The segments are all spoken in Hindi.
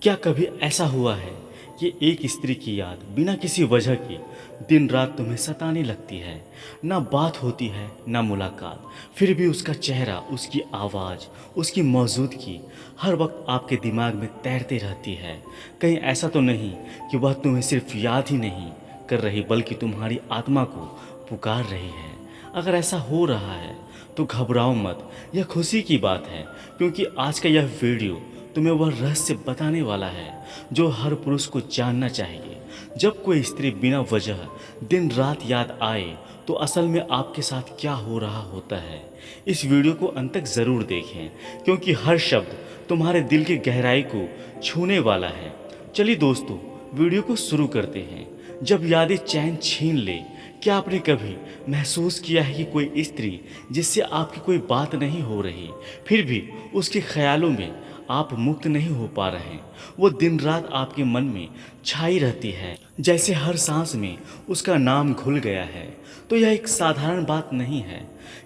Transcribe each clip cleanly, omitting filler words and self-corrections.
क्या कभी ऐसा हुआ है कि एक स्त्री की याद बिना किसी वजह के दिन रात तुम्हें सताने लगती है? ना बात होती है ना मुलाकात, फिर भी उसका चेहरा, उसकी आवाज़, उसकी मौजूदगी हर वक्त आपके दिमाग में तैरती रहती है। कहीं ऐसा तो नहीं कि वह तुम्हें सिर्फ याद ही नहीं कर रही बल्कि तुम्हारी आत्मा को पुकार रही है? अगर ऐसा हो रहा है तो घबराओ मत, यह खुशी की बात है, क्योंकि आज का यह वीडियो तुम्हें वह रहस्य बताने वाला है जो हर पुरुष को जानना चाहिए। जब कोई स्त्री बिना वजह दिन रात याद आए तो असल में आपके साथ क्या हो रहा होता है। इस वीडियो को अंत तक ज़रूर देखें, क्योंकि हर शब्द तुम्हारे दिल की गहराई को छूने वाला है। चलिए दोस्तों, वीडियो को शुरू करते हैं। जब यादें चैन छीन ले, क्या आपने कभी महसूस किया है कि कोई स्त्री जिससे आपकी कोई बात नहीं हो रही, फिर भी उसके ख्यालों में आप मुक्त नहीं हो पा रहे? वो दिन रात आपके मन में छाई रहती है, जैसे हर सांस में उसका नाम घुल गया है। तो यह एक साधारण बात नहीं है,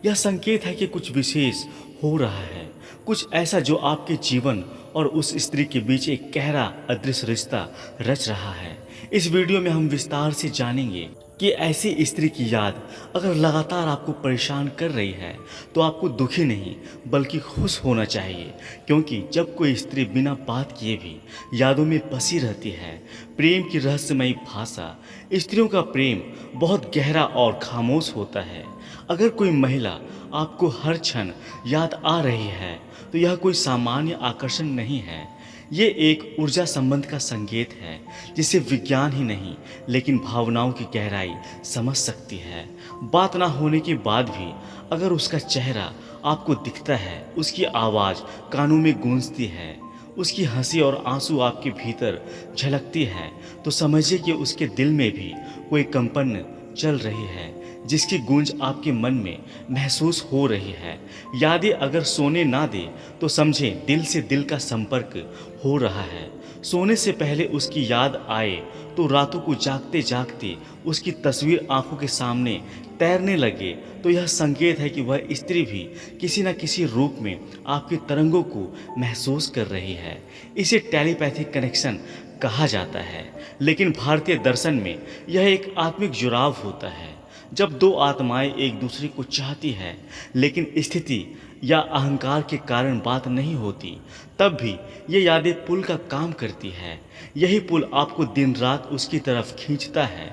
यह संकेत है कि कुछ विशेष हो रहा है, कुछ ऐसा जो आपके जीवन और उस स्त्री के बीच एक गहरा अदृश्य रिश्ता रच रहा है। इस वीडियो में हम विस्तार से जानेंगे कि ऐसी स्त्री की याद अगर लगातार आपको परेशान कर रही है तो आपको दुखी नहीं बल्कि खुश होना चाहिए, क्योंकि जब कोई स्त्री बिना बात किए भी यादों में बसी रहती है। प्रेम की रहस्यमयी भाषा, स्त्रियों का प्रेम बहुत गहरा और खामोश होता है। अगर कोई महिला आपको हर क्षण याद आ रही है तो यह कोई सामान्य आकर्षण नहीं है, ये एक ऊर्जा संबंध का संकेत है जिसे विज्ञान ही नहीं लेकिन भावनाओं की गहराई समझ सकती है। बात ना होने के बाद भी अगर उसका चेहरा आपको दिखता है, उसकी आवाज़ कानों में गूंजती है, उसकी हंसी और आंसू आपके भीतर झलकती है, तो समझिए कि उसके दिल में भी कोई कंपन चल रही है जिसकी गूंज आपके मन में महसूस हो रही है। यादें अगर सोने ना दे तो समझें दिल से दिल का संपर्क हो रहा है। सोने से पहले उसकी याद आए तो रातों को जागते जागते उसकी तस्वीर आंखों के सामने तैरने लगे तो यह संकेत है कि वह स्त्री भी किसी न किसी रूप में आपकी तरंगों को महसूस कर रही है। इसे टेलीपैथिक कनेक्शन कहा जाता है, लेकिन भारतीय दर्शन में यह एक आत्मिक जुड़ाव होता है। जब दो आत्माएं एक दूसरे को चाहती है लेकिन स्थिति या अहंकार के कारण बात नहीं होती, तब भी ये यादें पुल का काम करती है। यही पुल आपको दिन रात उसकी तरफ खींचता है।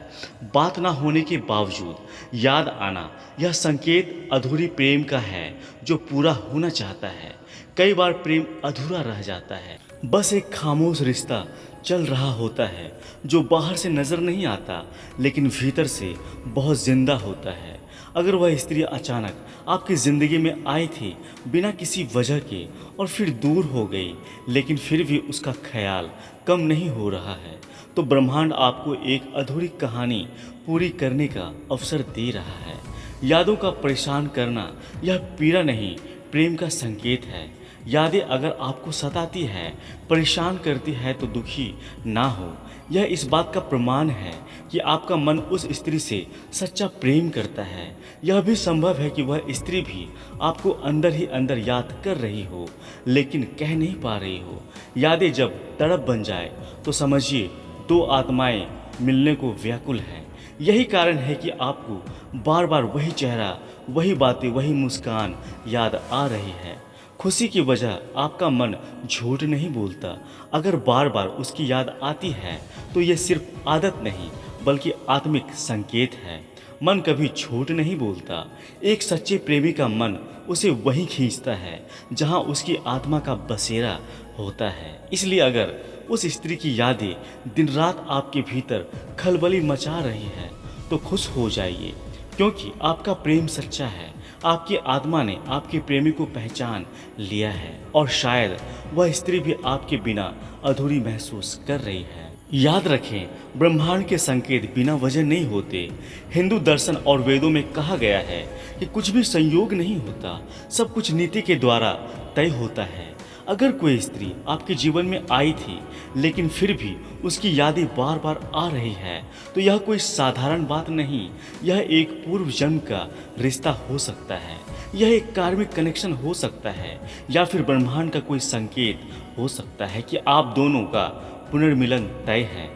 बात ना होने के बावजूद याद आना, यह संकेत अधूरी प्रेम का है जो पूरा होना चाहता है। कई बार प्रेम अधूरा रह जाता है, बस एक खामोश रिश्ता चल रहा होता है जो बाहर से नज़र नहीं आता लेकिन भीतर से बहुत जिंदा होता है। अगर वह स्त्री अचानक आपकी ज़िंदगी में आई थी बिना किसी वजह के और फिर दूर हो गई, लेकिन फिर भी उसका ख्याल कम नहीं हो रहा है, तो ब्रह्मांड आपको एक अधूरी कहानी पूरी करने का अवसर दे रहा है। यादों का परेशान करना यह पीड़ा नहीं, प्रेम का संकेत है। यादें अगर आपको सताती है, परेशान करती है तो दुखी ना हो। यह इस बात का प्रमाण है कि आपका मन उस स्त्री से सच्चा प्रेम करता है। यह भी संभव है कि वह स्त्री भी आपको अंदर ही अंदर याद कर रही हो लेकिन कह नहीं पा रही हो। यादें जब तड़प बन जाए तो समझिए दो आत्माएं मिलने को व्याकुल हैं। यही कारण है कि आपको बार बार वही चेहरा, वही बातें, वही मुस्कान याद आ रही है। खुशी की वजह आपका मन झूठ नहीं बोलता। अगर बार बार उसकी याद आती है तो ये सिर्फ आदत नहीं बल्कि आत्मिक संकेत है। मन कभी झूठ नहीं बोलता। एक सच्चे प्रेमी का मन उसे वहीं खींचता है जहां उसकी आत्मा का बसेरा होता है। इसलिए अगर उस स्त्री की यादें दिन रात आपके भीतर खलबली मचा रही है तो खुश हो जाइए, क्योंकि आपका प्रेम सच्चा है। आपकी आत्मा ने आपके प्रेमी को पहचान लिया है और शायद वह स्त्री भी आपके बिना अधूरी महसूस कर रही है। याद रखें, ब्रह्मांड के संकेत बिना वजह नहीं होते। हिंदू दर्शन और वेदों में कहा गया है कि कुछ भी संयोग नहीं होता, सब कुछ नीति के द्वारा तय होता है। अगर कोई स्त्री आपके जीवन में आई थी लेकिन फिर भी उसकी यादें बार बार आ रही है तो यह कोई साधारण बात नहीं, यह एक पूर्व जन्म का रिश्ता हो सकता है। यह एक कार्मिक कनेक्शन हो सकता है या फिर ब्रह्मांड का कोई संकेत हो सकता है कि आप दोनों का पुनर्मिलन तय है।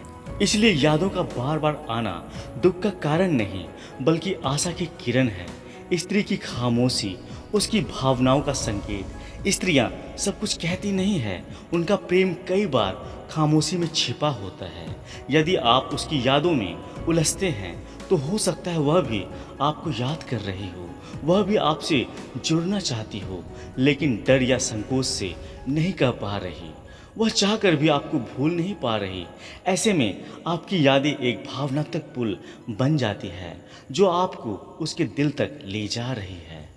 इसलिए यादों का बार बार आना दुख का कारण नहीं बल्कि आशा की किरण है। स्त्री की खामोशी उसकी भावनाओं का संकेत। स्त्रियां सब कुछ कहती नहीं है, उनका प्रेम कई बार खामोशी में छिपा होता है। यदि आप उसकी यादों में उलझते हैं तो हो सकता है वह भी आपको याद कर रही हो, वह भी आपसे जुड़ना चाहती हो, लेकिन डर या संकोच से नहीं कह पा रही। वह चाहकर भी आपको भूल नहीं पा रही। ऐसे में आपकी यादें एक भावनात्मक पुल बन जाती है जो आपको उसके दिल तक ले जा रही है।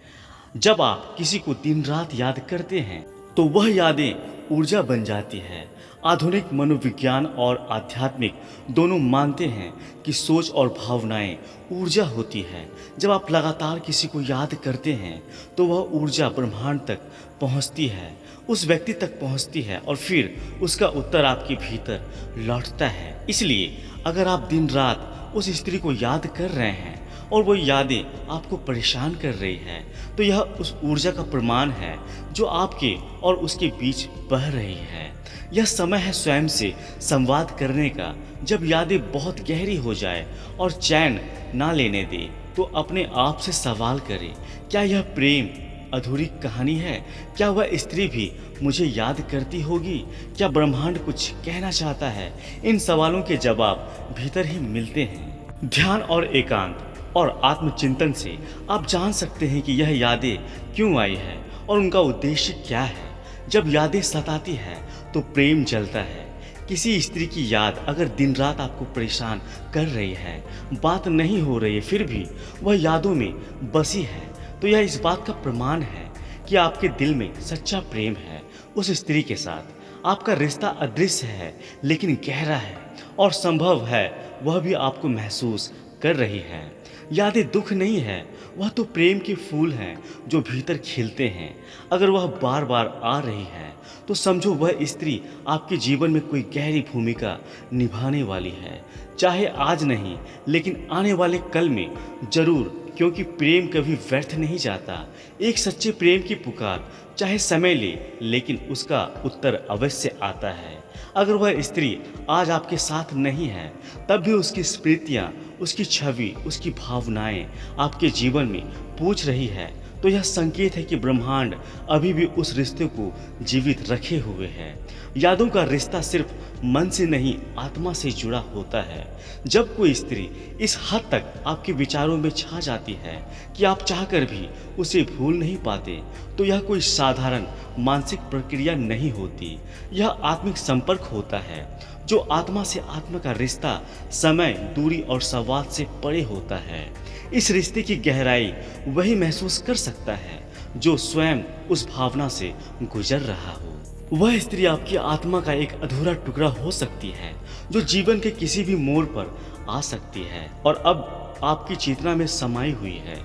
जब आप किसी को दिन रात याद करते हैं तो वह यादें ऊर्जा बन जाती है। आधुनिक मनोविज्ञान और आध्यात्मिक दोनों मानते हैं कि सोच और भावनाएं ऊर्जा होती है। जब आप लगातार किसी को याद करते हैं तो वह ऊर्जा ब्रह्मांड तक पहुंचती है, उस व्यक्ति तक पहुंचती है और फिर उसका उत्तर आपके भीतर लौटता है। इसलिए अगर आप दिन रात उस स्त्री को याद कर रहे हैं और वो यादें आपको परेशान कर रही हैं तो यह उस ऊर्जा का प्रमाण है जो आपके और उसके बीच बह रही है। यह समय है स्वयं से संवाद करने का। जब यादें बहुत गहरी हो जाए और चैन ना लेने दे तो अपने आप से सवाल करें, क्या यह प्रेम अधूरी कहानी है? क्या वह स्त्री भी मुझे याद करती होगी? क्या ब्रह्मांड कुछ कहना चाहता है? इन सवालों के जवाब भीतर ही मिलते हैं। ध्यान और एकांत और आत्मचिंतन से आप जान सकते हैं कि यह यादें क्यों आई है और उनका उद्देश्य क्या है। जब यादें सताती है तो प्रेम जलता है। किसी स्त्री की याद अगर दिन रात आपको परेशान कर रही है, बात नहीं हो रही है, फिर भी वह यादों में बसी है, तो यह इस बात का प्रमाण है कि आपके दिल में सच्चा प्रेम है उस स्त्री के साथ। आपका रिश्ता अदृश्य है लेकिन गहरा है और संभव है वह भी आपको महसूस कर रही है। यादें दुख नहीं है, वह तो प्रेम के फूल हैं जो भीतर खिलते हैं। अगर वह बार बार आ रही है तो समझो वह स्त्री आपके जीवन में कोई गहरी भूमिका निभाने वाली है, चाहे आज नहीं लेकिन आने वाले कल में जरूर, क्योंकि प्रेम कभी व्यर्थ नहीं जाता। एक सच्चे प्रेम की पुकार चाहे समय ले लेकिन उसका उत्तर अवश्य आता है। अगर वह स्त्री आज आपके साथ नहीं है तब भी उसकी स्मृतियाँ, उसकी छवि, उसकी भावनाएं आपके जीवन में पूछ रही है तो यह संकेत है कि ब्रह्मांड अभी भी उस रिश्ते को जीवित रखे हुए है। यादों का रिश्ता सिर्फ मन से नहीं आत्मा से जुड़ा होता है। जब कोई स्त्री इस हद तक आपके विचारों में छा जाती है कि आप चाहकर भी उसे भूल नहीं पाते तो यह कोई साधारण मानसिक प्रक्रिया नहीं होती। यह आत्मिक संपर्क होता है जो आत्मा से आत्मा का रिश्ता समय, दूरी और संवाद से परे होता है। इस रिश्ते की गहराई वही महसूस कर सकता है जो स्वयं उस भावना से गुजर रहा हो। वह स्त्री आपकी आत्मा का एक अधूरा टुकड़ा हो सकती है जो जीवन के किसी भी मोड़ पर आ सकती है और अब आपकी चेतना में समाई हुई है।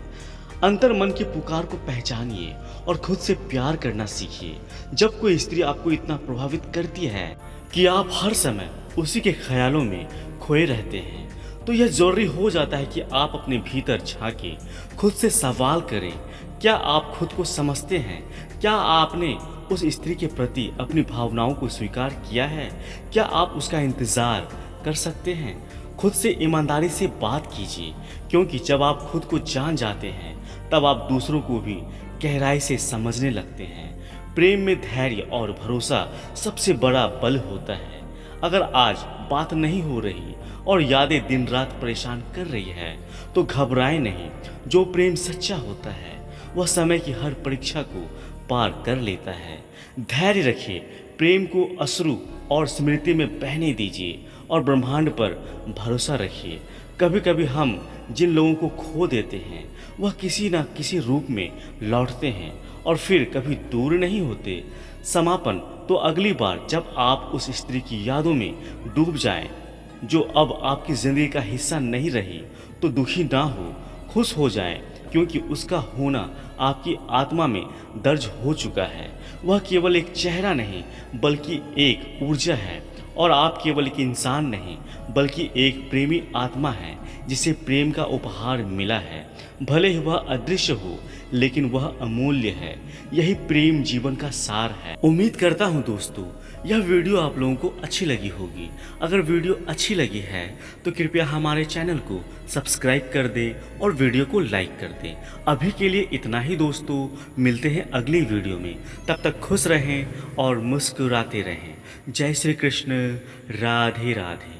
अंतर मन की पुकार को पहचानिए और खुद से प्यार करना सीखिए। जब कोई स्त्री आपको इतना प्रभावित करती है कि आप हर समय उसी के ख्यालों में खोए रहते हैं तो यह जरूरी हो जाता है कि आप अपने भीतर झांके, खुद से सवाल करें, क्या आप खुद को समझते हैं? क्या आपने उस स्त्री के प्रति अपनी भावनाओं को स्वीकार किया है? क्या आप उसका इंतज़ार कर सकते हैं? खुद से ईमानदारी से बात कीजिए, क्योंकि जब आप खुद को जान जाते हैं तब आप दूसरों को भी गहराई से समझने लगते हैं। प्रेम में धैर्य और भरोसा सबसे बड़ा बल होता है। अगर आज बात नहीं हो रही और यादें दिन रात परेशान कर रही है तो घबराएं नहीं। जो प्रेम सच्चा होता है वह समय की हर परीक्षा को पार कर लेता है। धैर्य रखिए, प्रेम को अश्रु और स्मृति में बहने दीजिए और ब्रह्मांड पर भरोसा रखिए। कभी कभी हम जिन लोगों को खो देते हैं वह किसी न किसी रूप में लौटते हैं और फिर कभी दूर नहीं होते। समापन तो अगली बार जब आप उस स्त्री की यादों में डूब जाएं जो अब आपकी ज़िंदगी का हिस्सा नहीं रही तो दुखी ना हो, खुश हो जाएं, क्योंकि उसका होना आपकी आत्मा में दर्ज हो चुका है। वह केवल एक चेहरा नहीं बल्कि एक ऊर्जा है और आप केवल एक इंसान नहीं बल्कि एक प्रेमी आत्मा है जिसे प्रेम का उपहार मिला है। भले ही वह अदृश्य हो लेकिन वह अमूल्य है। यही प्रेम जीवन का सार है। उम्मीद करता हूँ दोस्तों यह वीडियो आप लोगों को अच्छी लगी होगी। अगर वीडियो अच्छी लगी है तो कृपया हमारे चैनल को सब्सक्राइब कर दें और वीडियो को लाइक कर दें। अभी के लिए इतना ही दोस्तों, मिलते हैं अगली वीडियो में। तब तक खुश रहें और मुस्कुराते रहें। जय श्री कृष्ण। राधे राधे।